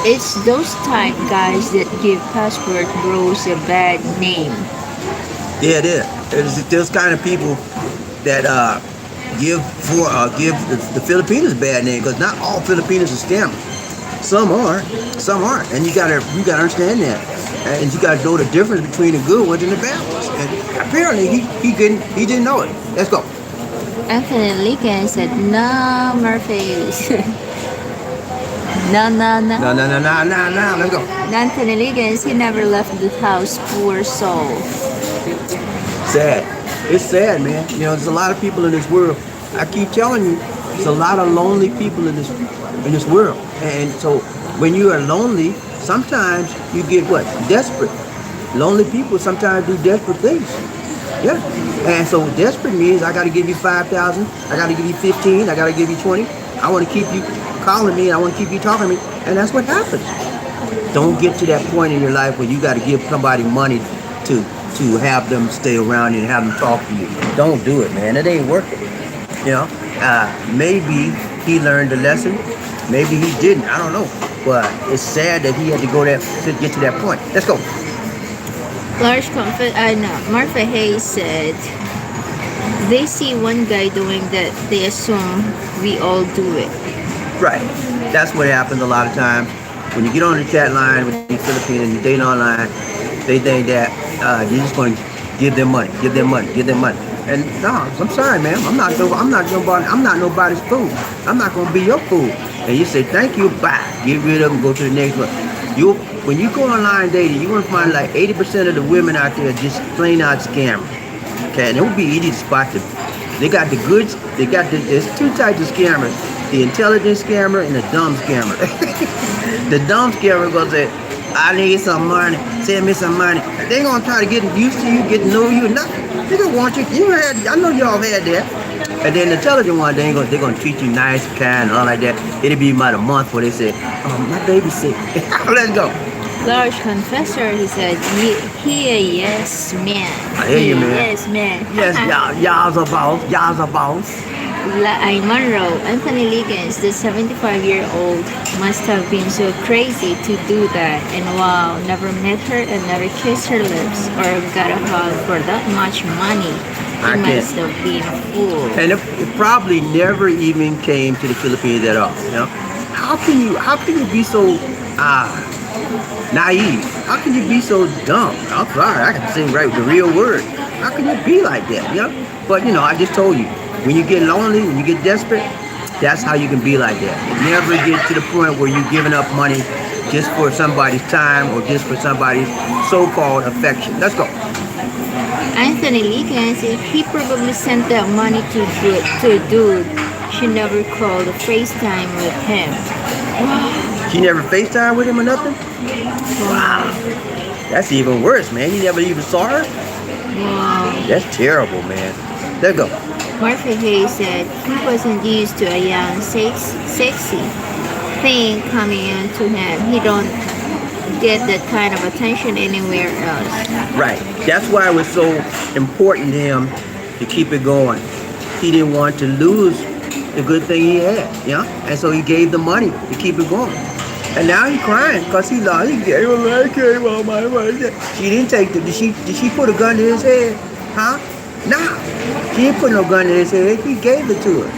S2: it's those type guys that give passport bros a bad name.
S1: Yeah, it is. It's those kind of people that give the Filipinos a bad name, because not all Filipinos are scammers. Some are, some aren't, and you gotta understand that, and you gotta know the difference between the good ones and the bad ones. And apparently he didn't know it. Let's go.
S2: Anthony Liggins said, no, Murphy. No.
S1: Let's go.
S2: Anthony Liggins, he never left the house, poor soul.
S1: Sad. It's sad, man. You know, there's a lot of people in this world. I keep telling you, there's a lot of lonely people in this world. And so when you are lonely, sometimes you get what? Desperate. Lonely people sometimes do desperate things. Yeah. And so desperate means I got to give you 5,000. I got to give you 15. I got to give you 20. I want to keep you calling me. I want to keep you talking to me. And that's what happens. Don't get to that point in your life where you got to give somebody money to have them stay around you and have them talk to you. Don't do it, man. It ain't worth it. You know, maybe he learned a lesson. Maybe he didn't. I don't know. But it's sad that he had to go there to get to that point. Let's go.
S2: Martha Hayes said, they see one guy doing that, they assume we all do it.
S1: Right. That's what happens a lot of times. When you get on the chat line with these Philippines and you date online, they think that you're just going to give them money. And no, I'm sorry, man. I'm not nobody's fool. I'm not going to be your fool. And you say, thank you, bye. Get rid of them, go to the next one. When you go online dating, you're going to find like 80% of the women out there just plain out scammers. Okay, and it would be easy to spot them. They got the goods, there's two types of scammers. The intelligent scammer and the dumb scammer. The dumb scammer goes say, I need some money, send me some money. They're going to try to get used to you, get to know you, nothing. They don't want you. I know y'all had that. And then the intelligent one, they're going to treat you nice, kind, and all like that. It'll be about a month before they say, oh, my baby's sick. Let's go.
S2: Large confessor, he said, he a yes man.
S1: I hear you, man.
S2: Yes man.
S1: Yes, y'all's a boss. Y'all's a boss.
S2: Monroe, Anthony Liggins, the 75-year-old, must have been so crazy to do that. And wow, never met her and never kissed her lips or got a hug for that much money. He must have been a fool.
S1: And it probably never even came to the Philippines at all. You know, how can you be so naive? How can you be so dumb? I'm sorry, I can say right the real word. How can you be like that? You know, but you know, I just told you. When you get lonely, when you get desperate, that's how you can be like that. Never get to the point where you're giving up money just for somebody's time or just for somebody's so-called affection. Let's go.
S2: Anthony Liggins, he probably sent that money to a dude. She never called a FaceTime with him. Wow.
S1: She never FaceTime with him or nothing? Wow. That's even worse, man. You never even saw her?
S2: Wow.
S1: That's terrible, man. Let's go.
S2: Martha Hayes said he wasn't used to a young, sexy thing coming into him. He don't get that kind of attention anywhere else.
S1: Right. That's why it was so important to him to keep it going. He didn't want to lose the good thing he had, you know? And so he gave the money to keep it going. And now he's crying because he lost. He gave all my money. She didn't take the. Did she put a gun to his head? Huh? Nah. She didn't put no gun in his head. He gave it to her.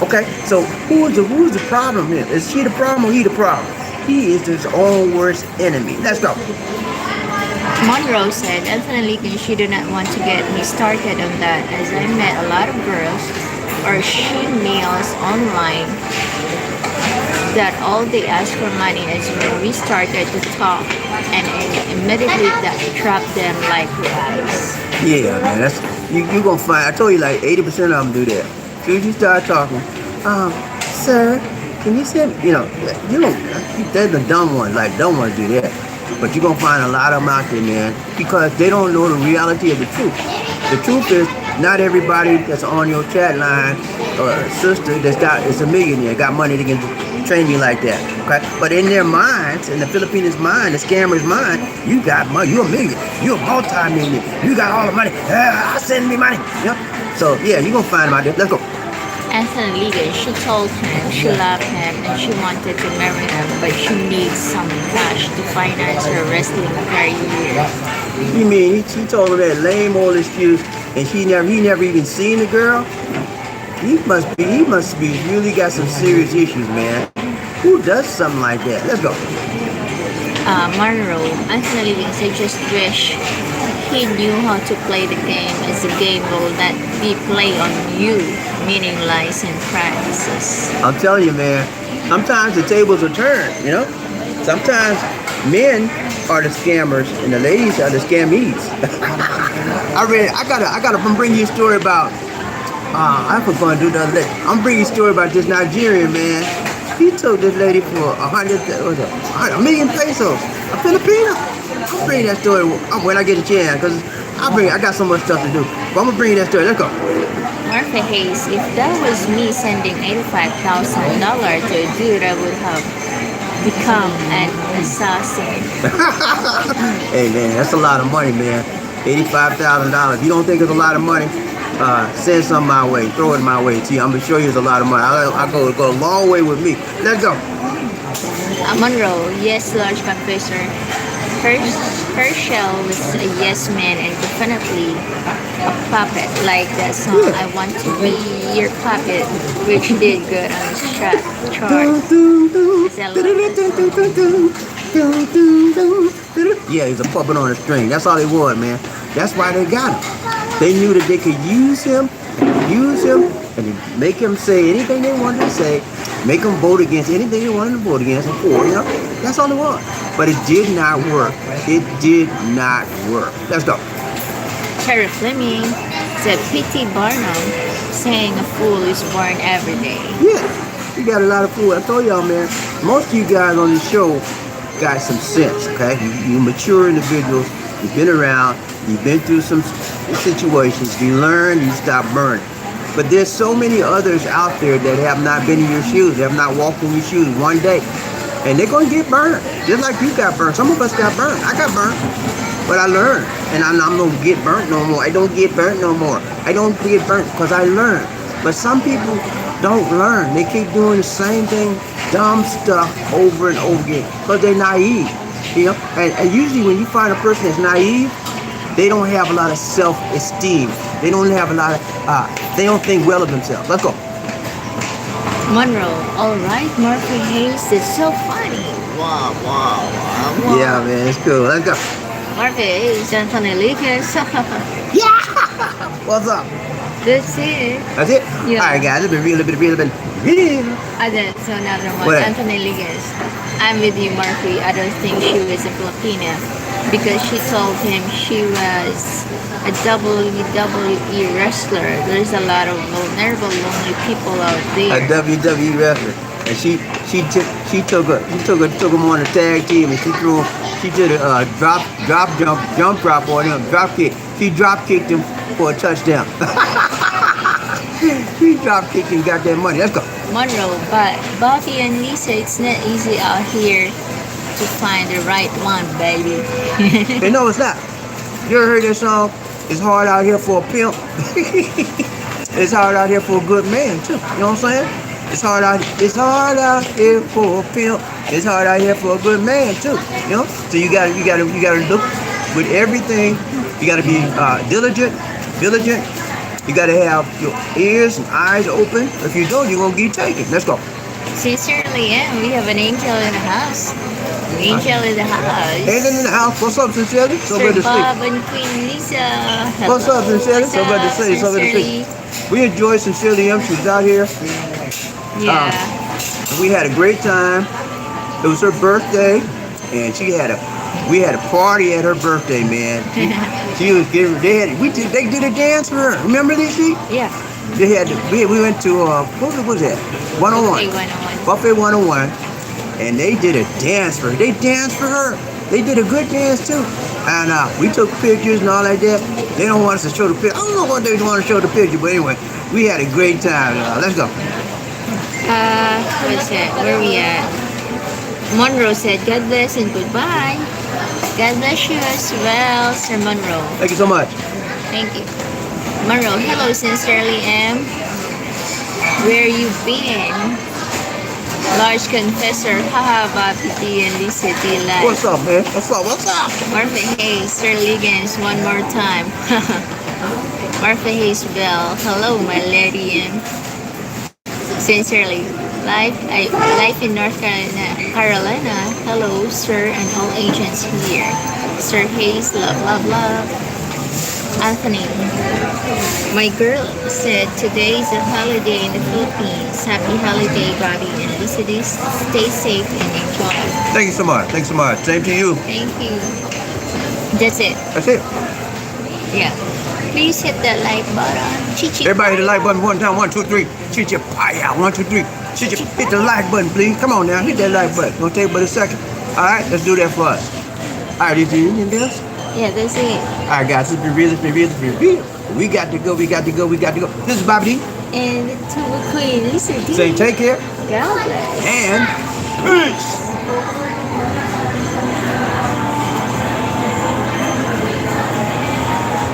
S1: Okay, so who's the problem here? Is she the problem or he the problem? He is his own worst enemy. Let's go.
S2: Monroe said, Anthony Liggins, she did not want to get me started on that, as I met a lot of girls or she-males online that all they ask for money is when we started to talk, and immediately that trapped them like flies.
S1: Yeah, man, that's you gonna find. I told you like 80% of them do that. As soon as you start talking, sir, can you send? You don't. They're the dumb ones. Like dumb ones do that. But you're gonna find a lot of them out there, man, because they don't know the reality of the truth. The truth is, not everybody that's on your chat line or sister is a millionaire, got money, they can train you like that. Okay, but in their minds, in the Philippines' mind, the scammer's mind, you got money, you're a million, you're a multi-millionaire, you got all the money, send me money. Yep. So yeah, you're gonna find them out there. Let's go.
S2: Anthony Liggins, she told him she loved him and she wanted to marry him, but she needs some cash to finance her wrestling career.
S1: You mean she told him that lame old excuse, and he never even seen the girl? He must be really got some serious issues, man. Who does something like that? Let's go.
S2: Monroe, Anthony Liggins, I just wish he knew how to play the game, as the game will not be played on you, meaning lies and practices.
S1: I'm telling you, man, sometimes the tables will turn, you know? Sometimes men are the scammers and the ladies are the scammees. I'm bringing you a story about, I was going to do the other day. I'm bringing you a story about this Nigerian man. He took this lady for $1 million pesos, a Filipina. I'll bring that story when I get a chance, because I got so much stuff to do. But I'm gonna bring you that story. Let's go.
S2: Martha Hayes, if that was me sending $85,000 to a dude, I would have become an assassin.
S1: Hey man, that's a lot of money, man. $85,000. If you don't think it's a lot of money, send some my way. Throw it my way. See, I'm gonna show you it's a lot of money. I'll go a long way with me. Let's go.
S2: Monroe, yes, large confessor. Herschel was a yes man and definitely a puppet, like that song
S1: Yeah.
S2: I Want to Be Your Puppet, which did good on the chart.
S1: Yeah, he's a puppet on a string. That's all he was, man. That's why they got him. They knew that they could use him, and make him say anything they wanted to say, make him vote against anything they wanted to vote against, and for, you know? That's all it was. But it did not work. It did not work. Let's go.
S2: Terry Fleming said P.T. Barnum saying a fool is born every day.
S1: Yeah, you got a lot of food. I told y'all, man, most of you guys on this show got some sense, okay? You mature individuals. You've been around. You've been through some situations. You learn. You stop burning. But there's so many others out there that have not been in your shoes. They have not walked in your shoes one day. And they're going to get burned. Just like you got burned. Some of us got burned. I got burned. But I learned. And I'm going to get burnt no more. I don't get burnt no more. I don't get burnt because I learned. But some people don't learn. They keep doing the same thing, dumb stuff over and over again because they're naive. You know? And usually when you find a person that's naive, they don't have a lot of self-esteem. They don't have a lot of, they don't think well of themselves. Let's go.
S2: Monroe, all right, Martha Hayes, it's so funny. Wow, wow, wow, wow.
S1: Yeah, man, it's cool. Let's go.
S2: Martha Hayes, Anthony Lucas.
S1: Yeah! What's up?
S2: That's it.
S1: That's it?
S2: Yeah.
S1: All right, guys, it's been real.
S2: That's another one.
S1: What?
S2: Anthony Lucas. I'm with you, Murphy. I don't think she was a Filipina because she told him she was a WWE wrestler. There's a lot of vulnerable, lonely people out there.
S1: A WWE wrestler. And she took him on a tag team and she did a jump drop on him, drop kick. She drop kicked him for a touchdown. She drop kicked and got that money. Let's go.
S2: Monroe, but Bobbie and Lisa, it's not easy out here to find the right one, baby.
S1: Hey, no, it's not. You ever heard that song? It's hard out here for a pimp. It's hard out here for a good man too. You know what I'm saying? It's hard out here for a pimp. It's hard out here for a good man too. You know? So you gotta look with everything. You gotta be diligent. You gotta have your ears and eyes open. If you don't, you're gonna get taken. Let's go.
S2: Sincerely, yeah, we have an angel in the house. Angel in the house.
S1: Angel in the house. What's up, Sincerely? So
S2: Sir
S1: good to
S2: Bob
S1: see.
S2: and Queen Lisa. Hello.
S1: What's up, Sincerely?
S2: What's
S1: So good to
S2: up,
S1: see. So good to see.
S2: Sincerely?
S1: We enjoyed Sincerely M. She was out here.
S2: Yeah.
S1: We had a great time. It was her birthday, and we had a party at her birthday, man. She was getting. They did a dance for her. Remember this?
S2: Yeah.
S1: We went to what was that? 101. Buffet 101, and they did a dance for her. They danced for her. They did a good dance too. And we took pictures and all like that. They don't want us to show the picture. I don't know what they want to show the picture, but anyway, we had a great time. Let's go.
S2: What's that? Where we at? Monroe said, God bless and goodbye. God bless you as well, Sir Monroe.
S1: Thank you so much.
S2: Thank you. Monroe, hello, Sincerely M. Where you been? Large confessor, haha, BobbieD and Lisa D. Live.
S1: What's up, man? What's up?
S2: Martha Hayes, Sir Liggins, one more time. Martha Hayes Bell, hello, my lady. And sincerely, life in North Carolina. Hello, sir, and all agents here. Sir Hayes, love, love, love. Anthony, my girl said today is a holiday in the Philippines. Happy holiday, Bobbie and Lisa. Stay safe and enjoy.
S1: Thank you so much. Thanks so much. Same to you.
S2: Thank you. That's it.
S1: That's it.
S2: Yeah. Please hit that like button. Chichi.
S1: Everybody hit the like button one time. 1, 2, 3. Chichi pie 1, 2, 3. Chichi, hit the like button, please. Come on now. Hit that like button. Don't take but a second. All right, let's do that for us. All right, is there anything else?
S2: Yeah, that's it.
S1: All right, guys, this is Be Real, Be Real, Be Real. We got to go, we got to go, we got to go. This is BobbieD.
S2: And the Tuba Queen, Lisa D.
S1: Saying take care
S2: God bless.
S1: and peace.